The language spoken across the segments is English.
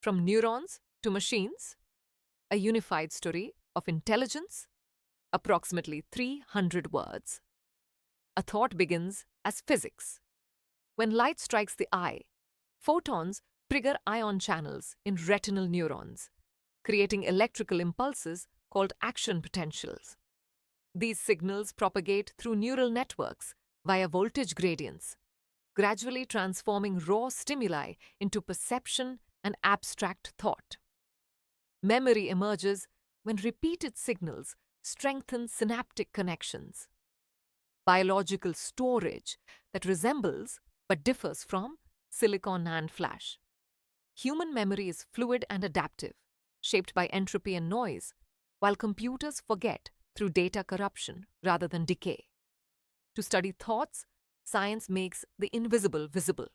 From neurons to machines, a unified story of intelligence, approximately 300 words. A thought begins as physics. When light strikes the eye, photons trigger ion channels in retinal neurons, creating electrical impulses called action potentials. These signals propagate through neural networks via voltage gradients, gradually transforming raw stimuli into perception and abstract thought. Memory emerges when repeated signals strengthen synaptic connections. Biological storage that resembles but differs from silicon NAND flash. Human memory is fluid and adaptive, shaped by entropy and noise, while computers forget through data corruption rather than decay. To study thoughts, science makes the invisible visible.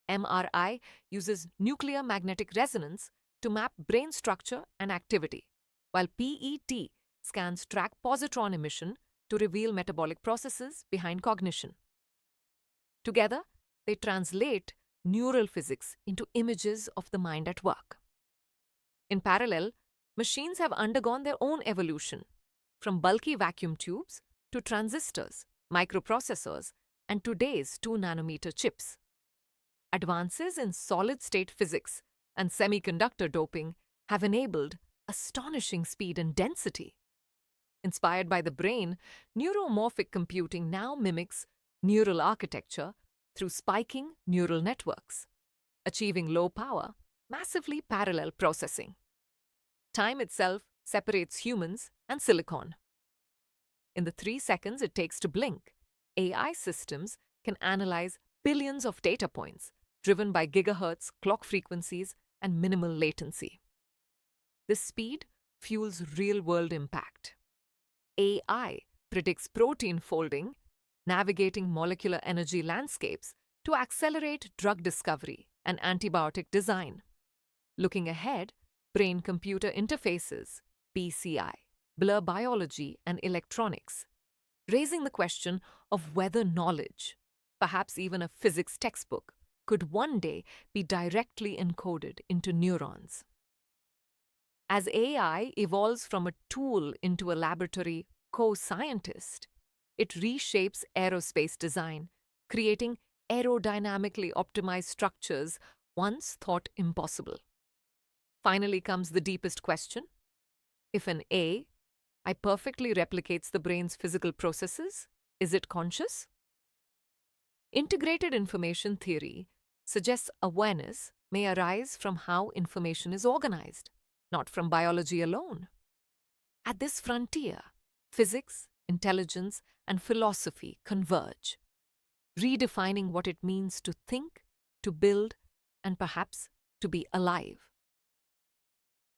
MRI uses nuclear magnetic resonance to map brain structure and activity, while PET scans track positron emission to reveal metabolic processes behind cognition. Together, they translate neural physics into images of the mind at work. In parallel, machines have undergone their own evolution, from bulky vacuum tubes to transistors, microprocessors, and today's 2-nanometer chips. Advances in solid-state physics and semiconductor doping have enabled astonishing speed and density. Inspired by the brain, neuromorphic computing now mimics neural architecture through spiking neural networks, achieving low power, massively parallel processing. Time itself separates humans and silicon. In the 3 seconds it takes to blink, AI systems can analyze billions of data points driven by gigahertz clock frequencies and minimal latency. This speed fuels real-world impact. AI predicts protein folding, navigating molecular energy landscapes to accelerate drug discovery and antibiotic design. Looking ahead, brain-computer interfaces, BCI, blur biology and electronics, raising the question of whether knowledge, perhaps even a physics textbook, could one day be directly encoded into neurons. As AI evolves from a tool into a laboratory co-scientist, it reshapes aerospace design, creating aerodynamically optimized structures once thought impossible. Finally comes the deepest question. If an AI perfectly replicates the brain's physical processes, is it conscious? Integrated information theory suggests awareness may arise from how information is organized, not from biology alone. At this frontier, physics, intelligence, and philosophy converge, redefining what it means to think, to build, and perhaps to be alive.